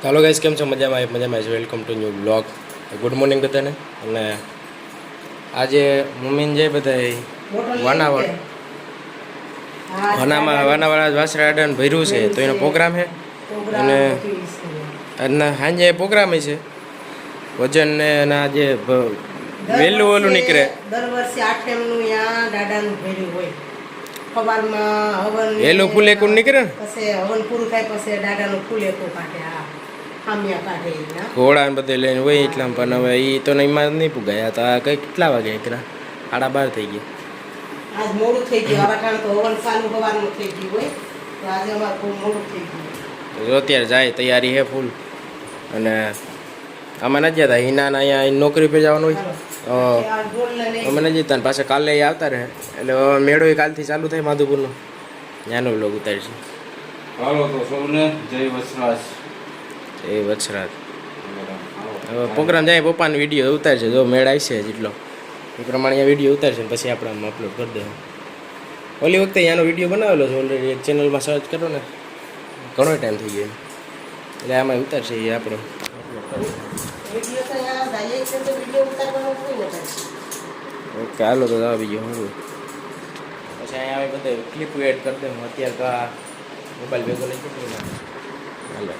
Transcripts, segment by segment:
હાલો guys, કેમ છો? મજામાં છે. Welcome to new blog. Good morning બધાને. અને આજે મમ્મીને જે બધા વાનાવાળા વાસરા આડાને ભર્યું છે, તો એનો પ્રોગ્રામ છે. અને આજના સાંજે પ્રોગ્રામ છે વજન ને આજે વહેલું ઓલું નીકળે. દર વર્ષે આઠમનું યા દાદાનું ભર્યું હોય. સવારમાં હવન વહેલું ફૂલેકું નીકળે ને પછી હવન પૂરું થાય પછી દાદાનું ફૂલેકું કાઢે. હા, ખામિયા કાઢે એના ઘોડા ને બધે લઈને હોય એટલા. પણ હવે એ તો એમાં નહીં પુગાયા. તો આ કઈ કેટલા વાગે નીકળ્યા? 12:30 થઈ ગયા. આજ મોડું થઈ ગયું. આવા ટાણ તો હવન ચાલુ સવારનું થઈ ગયું હોય, તો આજે અમારે બહુ મોડું થઈ ગયું. તો અત્યારે જાય તૈયારી છે ફૂલ. અને આમાં નથી જતા. હિનાના અહીંયા નોકરી પર જવાનું હોય. અમે નથી જતા. પાછા કાલે આવતા રહે. એટલે મેળો કાલથી ચાલુ થાય માધુપુરનો. ત્યાંનો બ્લોગ ઉતારીશું. હાલો તો સૌને જય વસરાજ. એ વછરાજ હવે પ્રોગ્રામ જાય. પપ્પાનો વિડીયો ઉતારશે. જો મેળ આવશે જેટલો એ પ્રમાણે અહીંયા વિડીયો ઉતારશે ને પછી આપણે આમાં અપલોડ કરી દઈએ. ઓલી વખતે અહીંયાનો વિડીયો બનાવેલો છે ઓલરેડી. એક ચેનલમાં સર્ચ કરો ને, ઘણો ટાઈમ થઈ ગયો. એટલે આમાં ઉતારશે એ આપણે. ઓકે, હાલો તો જવા બીજો હું પછી અહીંયા આવે બધે ક્લિપ એડ કરી દઉં. અત્યારે તો આ મોબાઈલ ભેગો લઈ જતો હાલો.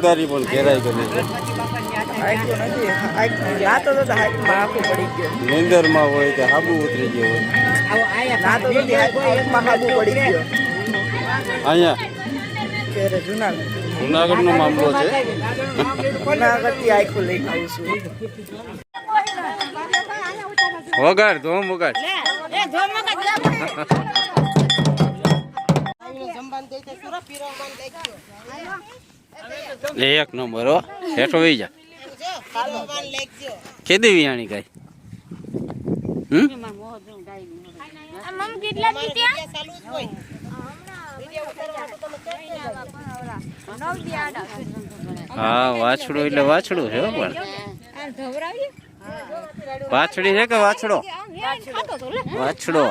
ઉતારી પણ ઘેરાઈ કરી છે. નીંદરમાં હોય કે હાબુ ઉતરી ગયો હોય. અહીંયા જુનાગઢનો મામલો છે. વગાડ ધોમ વગાડ. એક નંબર હો. હેઠો વહી જા. કેદી વિયાણી ગાય? હા વાછડું એટલે વાછડું છે પણ વાછડી છે કે વાછડો? વાછડો.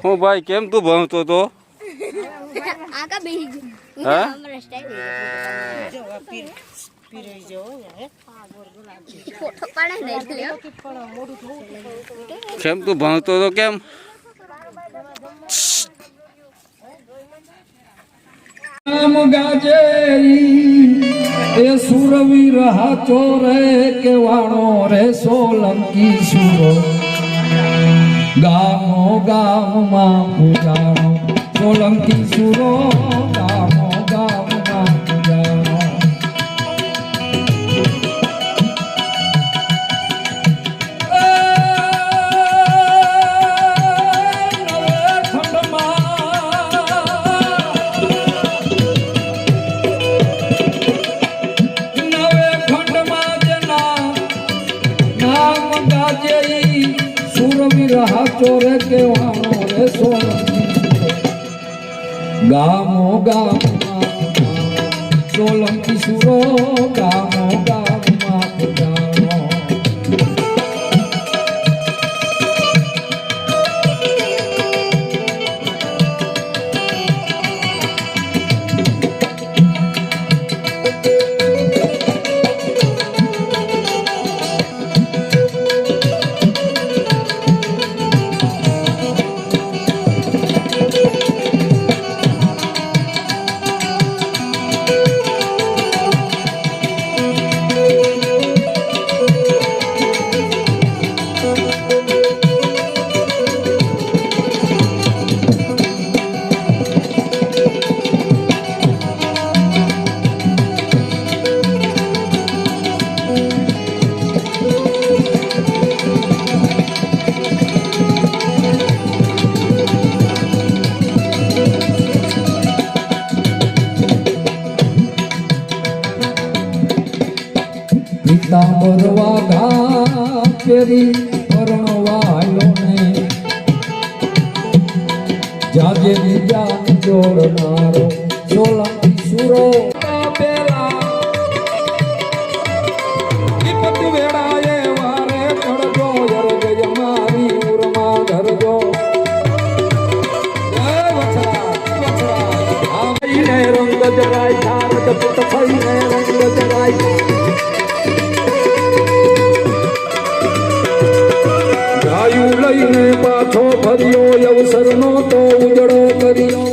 હું ભાઈ કેમ તું ભણતો તો? કેમ તું ભણતો તો કેમ? નામ ગાજે એ સુરવીર હાચો રે કેવાણો રે સોલંકી સુરો ગામો ગામમાં પૂજાણો સોલંકી સુરો ગામો ગામમાં પૂજાણો ચોરે કેવાનો રે સોલંકી ગામો ગામમાં સોલંકી સુરો ગામો ગામમાં પૂજાણો પીતાંબરવા ઘા પેરી પરણવાયો ને જાજે જાન જોડનારો સોલંકી સુરો પેલા વિપત વેળાએ વારે ચડજો યરજ મારી ઉરમાં ધરજો જય વછરા આઈને રંગ જગાય ભારત પુત થઈને રંગ જગાય લઈને પાછો ફર્યો અવસરનો તો ઉજળો કર્યો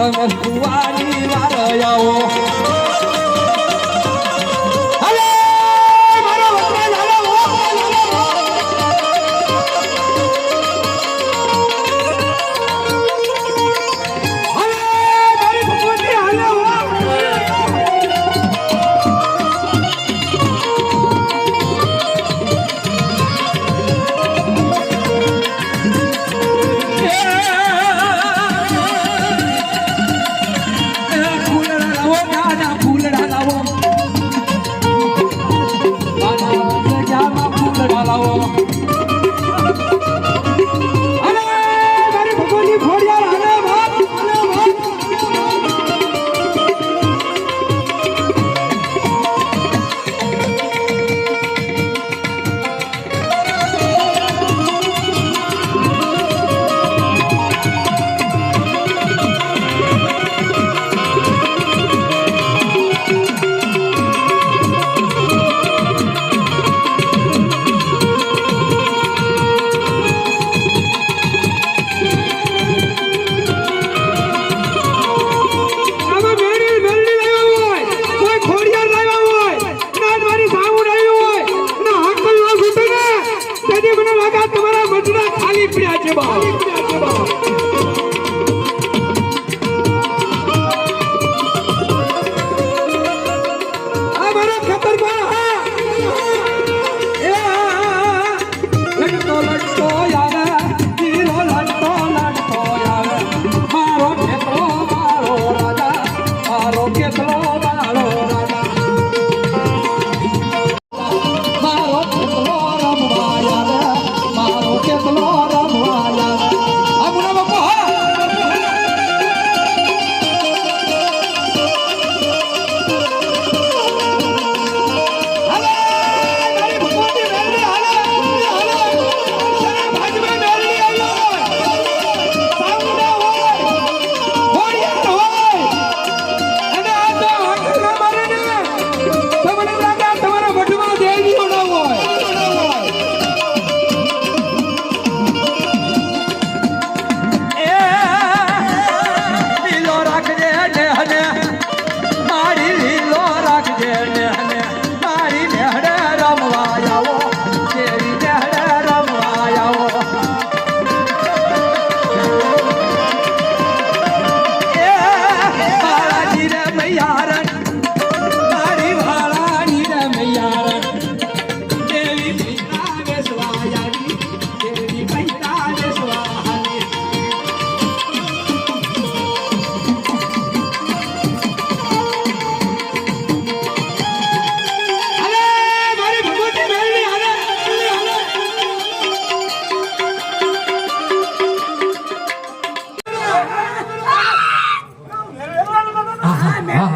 તમે સુવાની વાર આવો હાલો મારો વતન હાલો મારી ભગવતી હાલો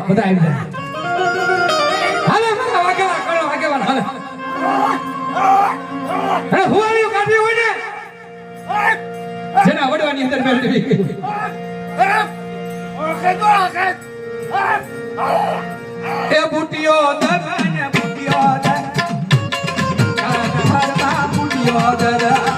બધા આવી જાય હાલે બધા વાગેવાન હાલે અરે હુવાળીઓ કાઢવી હોય ને જેના વડવાની અંદર મેળવી એ બુટિયો દરને બુટિયો દર કાઢતા બુટિયો દર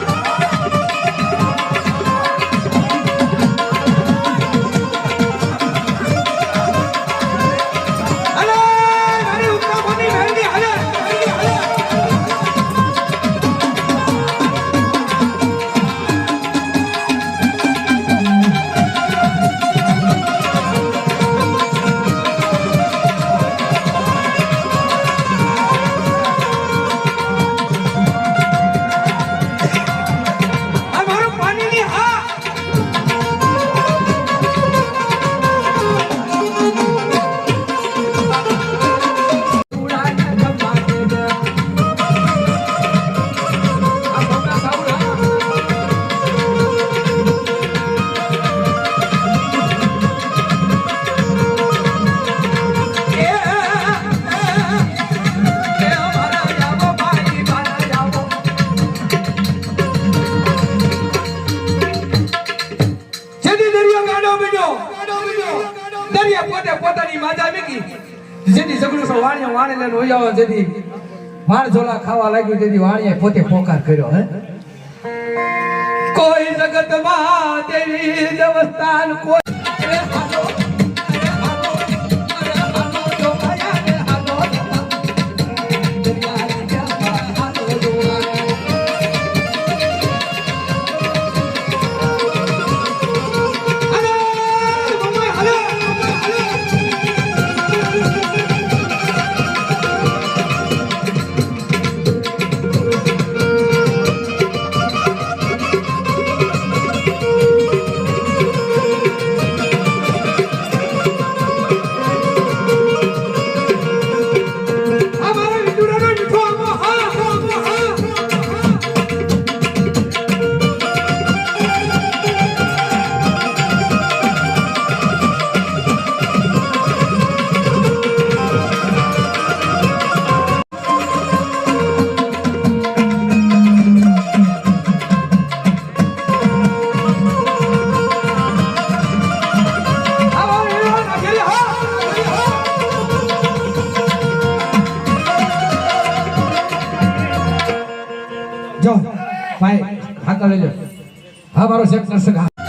વાણ ઝોલા ખાવા લાગ્યું તેથી વાણીએ પોતે પોકાર કર્યો હે કોઈ જગતમાં દેવી દેવસ્થાન કોઈ જો ભાઈ હાથ લઈ લો હા મારો શેખ નરસક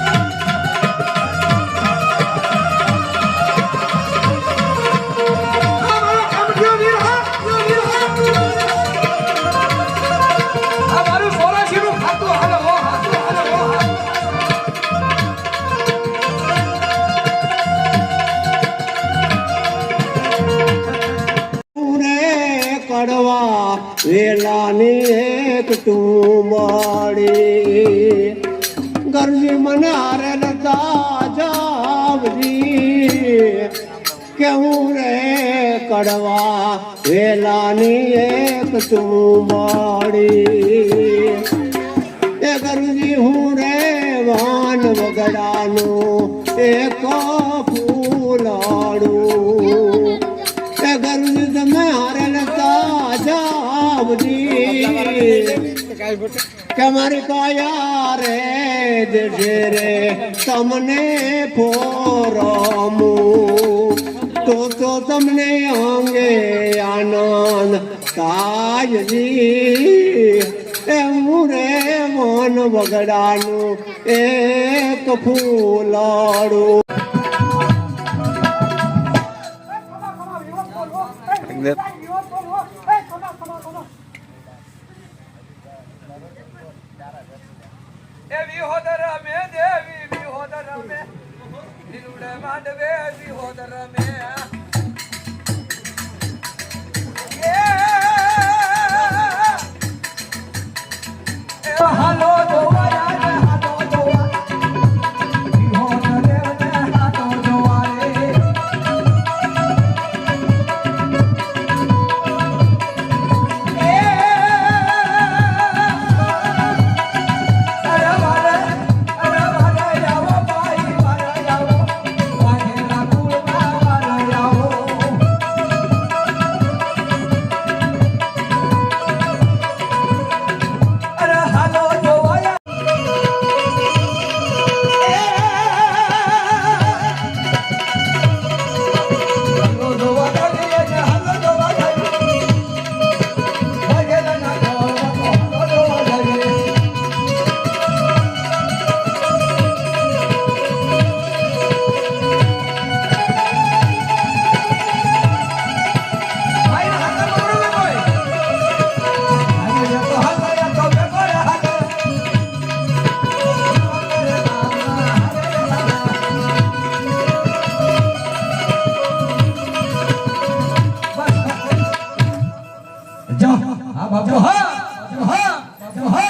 કડવા વેલાની એક તું માડી ગરજી મને હારે લતા જાવજી કેવું રે કડવા વેલાની એક તું માડી એ ગરજી હું રે વાન વગડાનું એક ફૂલાડું એ ગરજી તમે હારે કે મારી કાયા રે દેજે રે તમને ફોરમું તો તમને અંગે આનંદ કાયજી એવું રે મન બગડાનું એક ફૂલાડું દેવી હોદર મે દેવી વિહોદર મે લીલુડે માંડવે વિહોદર મે હાલો જોવાયા ને હાલો જોવા વિહોદર મે હાલો જોવા રે હા બાપુ હા